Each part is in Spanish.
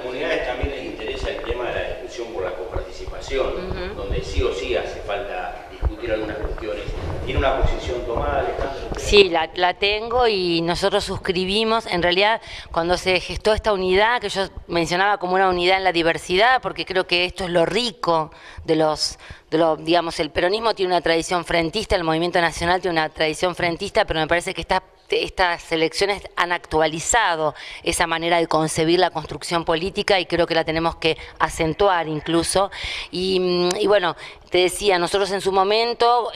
comunidades también les interesa el tema de la discusión por la coparticipación, donde sí o sí hace falta discutir algunas cuestiones. ¿Tiene una posición tomada, Alejandro? Sí, la tengo y nosotros suscribimos. En realidad, cuando se gestó esta unidad, que yo mencionaba como una unidad en la diversidad, porque creo que esto es lo rico digamos, el peronismo tiene una tradición frentista, el movimiento nacional tiene una tradición frentista, pero me parece que estas elecciones han actualizado esa manera de concebir la construcción política y creo que la tenemos que acentuar incluso. Y bueno, te decía, nosotros en su momento,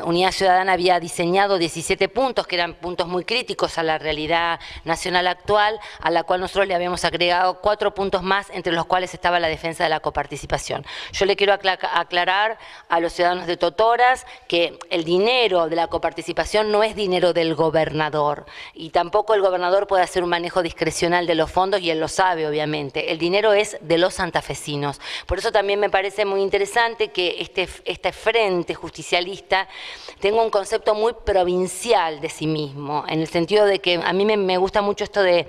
Unidad Ciudadana había diseñado 17 puntos, que eran puntos muy críticos a la realidad nacional actual, a la cual nosotros le habíamos agregado 4 puntos más, entre los cuales estaba la defensa de la coparticipación. Yo le quiero aclarar a los ciudadanos de Totoras que el dinero de la coparticipación no es dinero del gobernador, y tampoco el gobernador puede hacer un manejo discrecional de los fondos, y él lo sabe obviamente. El dinero es de los santafesinos. Por eso también me parece muy interesante que este frente justicialista tenga un concepto muy provincial de sí mismo, en el sentido de que a mí me gusta mucho esto de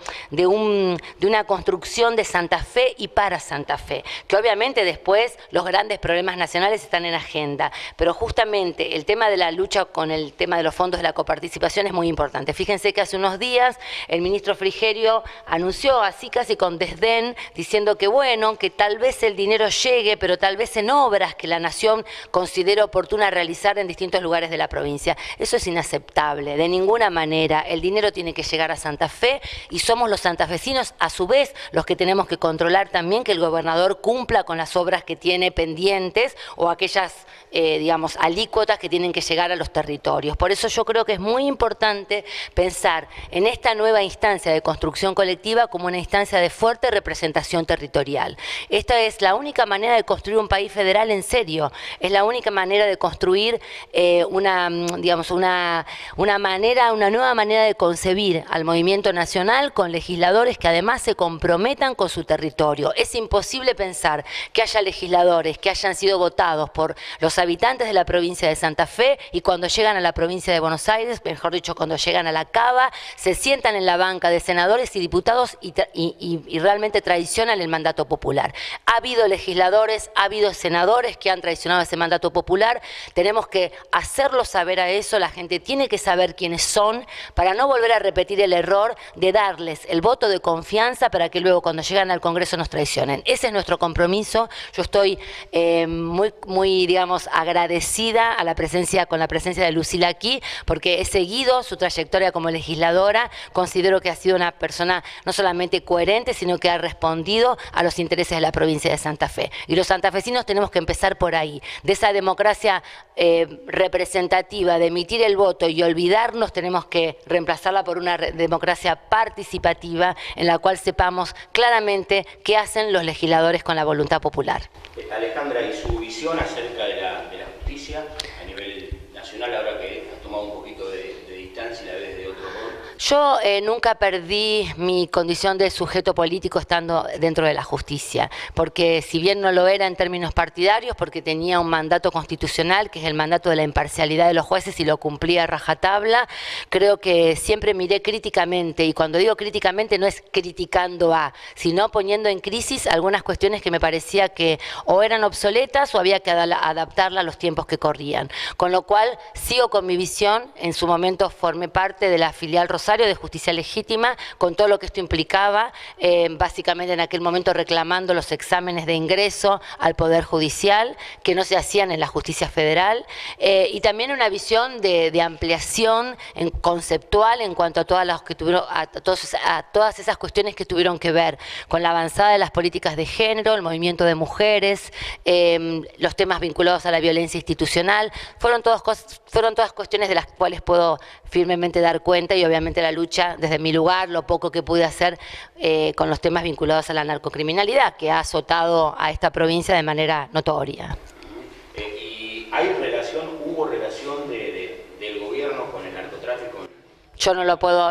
una construcción de Santa Fe y para Santa Fe, que obviamente después los grandes problemas nacionales están en agenda, pero justamente el tema de la lucha con el tema de los fondos de la coparticipación es muy importante. Fíjense que hace unos días el ministro Frigerio anunció así casi con desdén, diciendo que bueno, que tal vez el dinero llegue, pero tal vez en obras que la nación considera oportuna realizar en distintos lugares de la provincia. Eso es inaceptable, de ninguna manera. El dinero tiene que llegar a Santa Fe y somos los santafesinos a su vez los que tenemos que controlar también que el gobernador cumpla con las obras que tiene pendientes o aquellas, digamos, alícuotas que tienen que llegar a los territorios. Por eso yo creo que es muy importante pensar en esta nueva instancia de construcción colectiva como una instancia de fuerte representación territorial. Esta es la única manera de construir un país federal en serio. Es la única manera de construir una nueva manera de concebir al movimiento nacional con legisladores que además se comprometan con su territorio. Es imposible pensar que haya legisladores que hayan sido votados por los habitantes de la provincia de Santa Fe y cuando llegan a la provincia de Buenos Aires, mejor dicho, cuando llegan a la Cava, se sientan en la banca de senadores y diputados y realmente traicionan el mandato popular. Ha habido legisladores, ha habido senadores que han traicionado ese mandato popular. Tenemos que hacerlo saber a eso, la gente tiene que saber quiénes son para no volver a repetir el error de darles el voto de confianza para que luego cuando llegan al Congreso nos traicionen. Ese es nuestro compromiso. Yo estoy muy, digamos, agradecida con la presencia de Lucila aquí, porque he seguido su trayectoria como legisladora. Considero que ha sido una persona no solamente coherente, sino que ha respondido a los intereses de la provincia de Santa Fe. Y los santafesinos tenemos que empezar por ahí. De esa democracia representativa de emitir el voto y olvidarnos, tenemos que reemplazarla por una democracia participativa en la cual sepamos claramente qué hacen los legisladores con la voluntad popular. Alejandra, ¿y su visión acerca de la justicia a nivel nacional, ahora que has tomado un poquito de distancia y la ves de otro modo? Yo nunca perdí mi condición de sujeto político estando dentro de la justicia, porque si bien no lo era en términos partidarios, porque tenía un mandato constitucional, que es el mandato de la imparcialidad de los jueces, y lo cumplía a rajatabla, creo que siempre miré críticamente, y cuando digo críticamente no es criticando sino poniendo en crisis algunas cuestiones que me parecía que o eran obsoletas o había que adaptarla a los tiempos que corrían. Con lo cual sigo con mi visión. En su momento formé parte de la filial Rosario de Justicia Legítima, con todo lo que esto implicaba, básicamente en aquel momento reclamando los exámenes de ingreso al Poder Judicial, que no se hacían en la justicia federal, y también una visión de ampliación conceptual en cuanto a todas esas cuestiones que tuvieron que ver con la avanzada de las políticas de género, el movimiento de mujeres, los temas vinculados a la violencia institucional. Fueron todas cuestiones de las cuales puedo firmemente dar cuenta, y obviamente la lucha desde mi lugar, lo poco que pude hacer con los temas vinculados a la narcocriminalidad, que ha azotado a esta provincia de manera notoria. ¿Y hubo relación del gobierno con el narcotráfico? Yo no lo puedo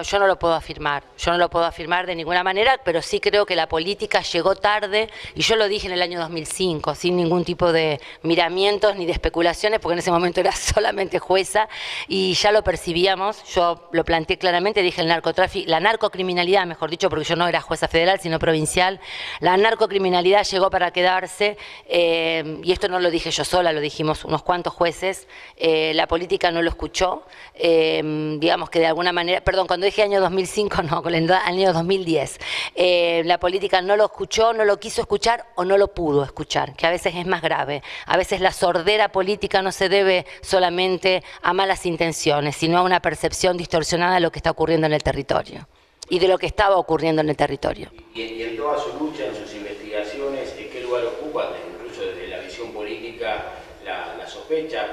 afirmar, yo no lo puedo afirmar de ninguna manera, pero sí creo que la política llegó tarde, y yo lo dije en el año 2005, sin ningún tipo de miramientos ni de especulaciones, porque en ese momento era solamente jueza, y ya lo percibíamos, yo lo planteé claramente, dije el narcotráfico, la narcocriminalidad, mejor dicho, porque yo no era jueza federal, sino provincial, la narcocriminalidad llegó para quedarse, y esto no lo dije yo sola, lo dijimos unos cuantos jueces, la política no lo escuchó, digamos que de alguna manera, perdón, cuando dije año 2005, no, con el año 2010, la política no lo escuchó, no lo quiso escuchar o no lo pudo escuchar, que a veces es más grave. A veces la sordera política no se debe solamente a malas intenciones, sino a una percepción distorsionada de lo que está ocurriendo en el territorio y de lo que estaba ocurriendo en el territorio. Y en toda su lucha, en sus investigaciones, ¿qué lugar ocupa, incluso desde la visión política, la sospecha,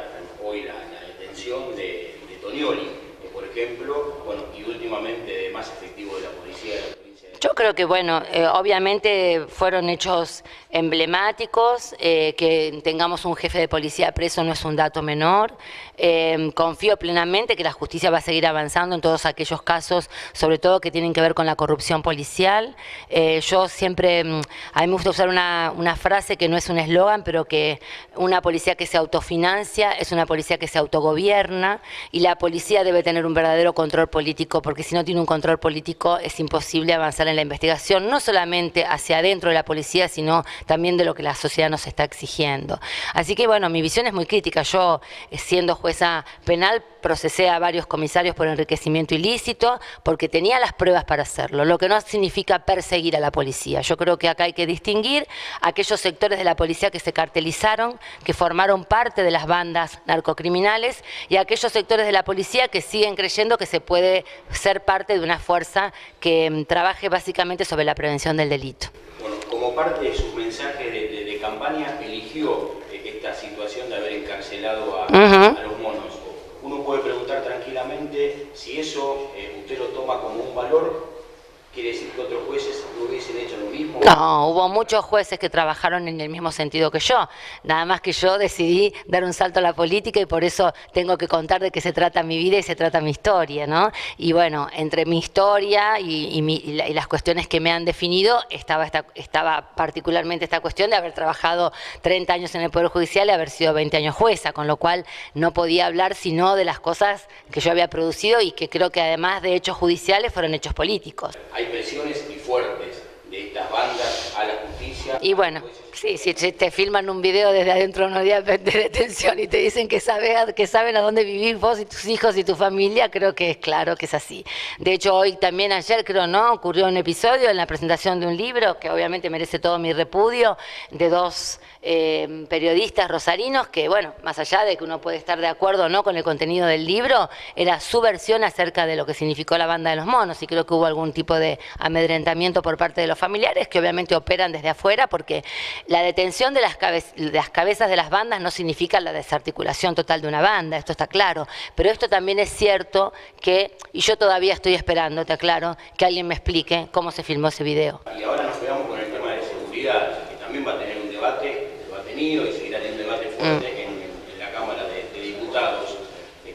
hoy la detención de Tonioli, por ejemplo, bueno, y últimamente de más efectivo de la policía de la provincia de... Yo creo que, bueno, obviamente fueron hechos emblemáticos, que tengamos un jefe de policía preso no es un dato menor, confío plenamente que la justicia va a seguir avanzando en todos aquellos casos, sobre todo que tienen que ver con la corrupción policial. Yo siempre, a mí me gusta usar una frase que no es un eslogan, pero que una policía que se autofinancia es una policía que se autogobierna, y la policía debe tener un verdadero control político, porque si no tiene un control político es imposible avanzar en la investigación, no solamente hacia adentro de la policía, sino también de lo que la sociedad nos está exigiendo. Así que bueno, mi visión es muy crítica. Yo, siendo jueza penal, procesé a varios comisarios por enriquecimiento ilícito, porque tenía las pruebas para hacerlo, lo que no significa perseguir a la policía. Yo creo que acá hay que distinguir aquellos sectores de la policía que se cartelizaron, que formaron parte de las bandas narcocriminales, y aquellos sectores de la policía que siguen creyendo que se puede ser parte de una fuerza que trabaje básicamente sobre la prevención del delito. Bueno, como parte de sus mensajes de campaña, eligió esta situación de haber encarcelado a los monos. Uno puede preguntar tranquilamente si eso usted lo toma como un valor. ¿Quiere decir que otros jueces no hubiesen hecho lo mismo? No, hubo muchos jueces que trabajaron en el mismo sentido que yo. Nada más que yo decidí dar un salto a la política, y por eso tengo que contar de qué se trata mi vida y se trata mi historia, ¿no? Y bueno, entre mi historia y las cuestiones que me han definido, estaba particularmente esta cuestión de haber trabajado 30 años en el Poder Judicial y haber sido 20 años jueza, con lo cual no podía hablar sino de las cosas que yo había producido, y que creo que además de hechos judiciales fueron hechos políticos. Hay presiones y fuertes de estas bandas a la justicia. Y bueno, sí, si te filman un video desde adentro de unos días de detención y te dicen que saben a dónde vivís vos y tus hijos y tu familia, creo que es claro que es así. De hecho, hoy también, ayer creo, ¿no?, ocurrió un episodio en la presentación de un libro que obviamente merece todo mi repudio, de dos periodistas rosarinos que, bueno, más allá de que uno puede estar de acuerdo o no con el contenido del libro, era su versión acerca de lo que significó la banda de los monos, y creo que hubo algún tipo de amedrentamiento por parte de los familiares, que obviamente operan desde afuera, porque la detención de las cabezas de las bandas no significa la desarticulación total de una banda, esto está claro, pero esto también es cierto que, y yo todavía estoy esperando, te aclaro, que alguien me explique cómo se filmó ese video. Y ahora nos quedamos con el tema de seguridad, que también va a tener un debate, lo ha tenido y seguirá teniendo un debate fuerte en la Cámara de Diputados.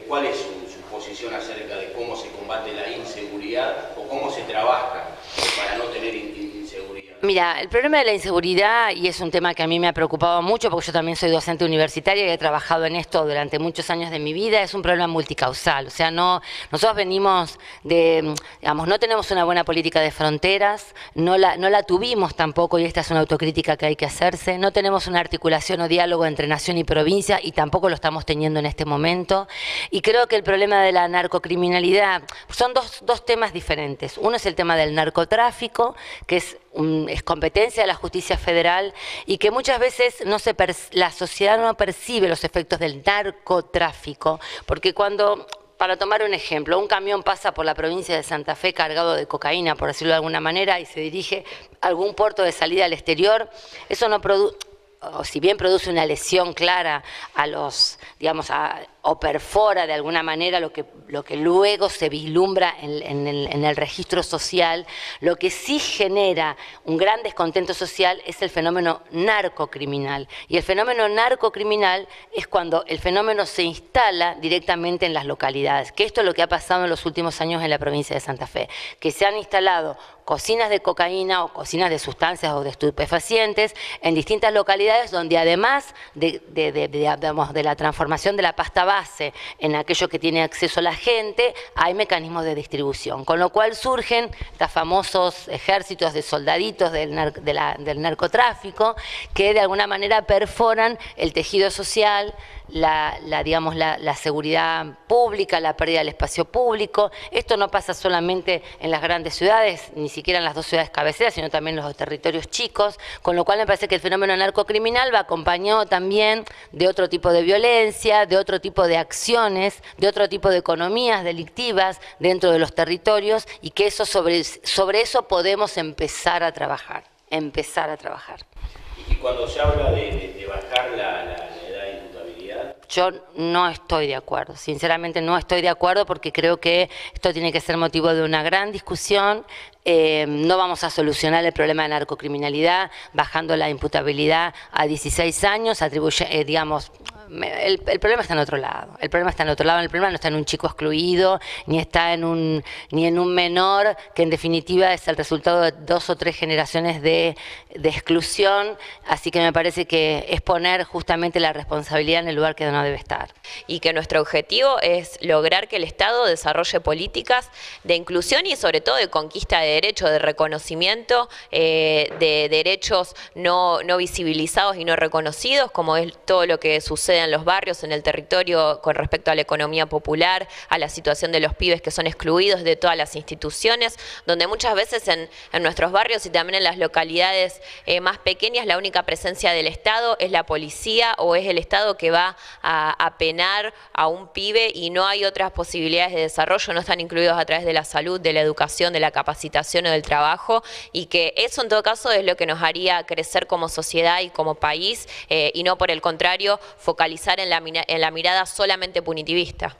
¿Cuál es su posición acerca de cómo se combate la inseguridad o cómo se trabaja para no tener inseguridad? Mira, el problema de la inseguridad, y es un tema que a mí me ha preocupado mucho, porque yo también soy docente universitaria y he trabajado en esto durante muchos años de mi vida, es un problema multicausal. O sea, nosotros venimos de, digamos, no tenemos una buena política de fronteras, no la tuvimos tampoco, y esta es una autocrítica que hay que hacerse, no tenemos una articulación o diálogo entre nación y provincia, y tampoco lo estamos teniendo en este momento. Y creo que el problema de la narcocriminalidad son dos temas diferentes. Uno es el tema del narcotráfico, que es competencia de la justicia federal, y que muchas veces la sociedad no percibe los efectos del narcotráfico, porque para tomar un ejemplo, un camión pasa por la provincia de Santa Fe cargado de cocaína, por decirlo de alguna manera, y se dirige a algún puerto de salida al exterior, eso no produce, o si bien produce una lesión clara a los, digamos, o perfora de alguna manera lo que luego se vislumbra en el registro social, lo que sí genera un gran descontento social es el fenómeno narcocriminal. Y el fenómeno narcocriminal es cuando el fenómeno se instala directamente en las localidades, que esto es lo que ha pasado en los últimos años en la provincia de Santa Fe, que se han instalado cocinas de cocaína o cocinas de sustancias o de estupefacientes en distintas localidades donde además de la transformación de la pasta base en aquello que tiene acceso la gente, hay mecanismos de distribución, con lo cual surgen estos famosos ejércitos de soldaditos del narcotráfico que de alguna manera perforan el tejido social, la seguridad pública, la pérdida del espacio público. Esto no pasa solamente en las grandes ciudades, ni siquiera en las 2 ciudades cabeceras, sino también en los territorios chicos, con lo cual me parece que el fenómeno narcocriminal va acompañado también de otro tipo de violencia, de otro tipo de acciones, de otro tipo de economías delictivas dentro de los territorios, y que eso sobre eso podemos empezar a trabajar. Y cuando se habla de bajar la edad de imputabilidad, yo no estoy de acuerdo, sinceramente no estoy de acuerdo, porque creo que esto tiene que ser motivo de una gran discusión. No vamos a solucionar el problema de narcocriminalidad bajando la imputabilidad a 16 años, digamos, el problema está en otro lado. El problema no está en un chico excluido, ni está en un menor, que en definitiva es el resultado de 2 o 3 generaciones de exclusión. Así que me parece que es poner justamente la responsabilidad en el lugar que no debe estar. Y que nuestro objetivo es lograr que el Estado desarrolle políticas de inclusión y sobre todo de conquista de derechos, de reconocimiento de derechos no visibilizados y no reconocidos, como es todo lo que sucede en los barrios, en el territorio, con respecto a la economía popular, a la situación de los pibes que son excluidos de todas las instituciones, donde muchas veces en nuestros barrios y también en las localidades más pequeñas la única presencia del Estado es la policía o es el Estado que va a penar a un pibe y no hay otras posibilidades de desarrollo, no están incluidos a través de la salud, de la educación, de la capacitación o del trabajo, y que eso en todo caso es lo que nos haría crecer como sociedad y como país, y no por el contrario focalizar en la mirada solamente punitivista.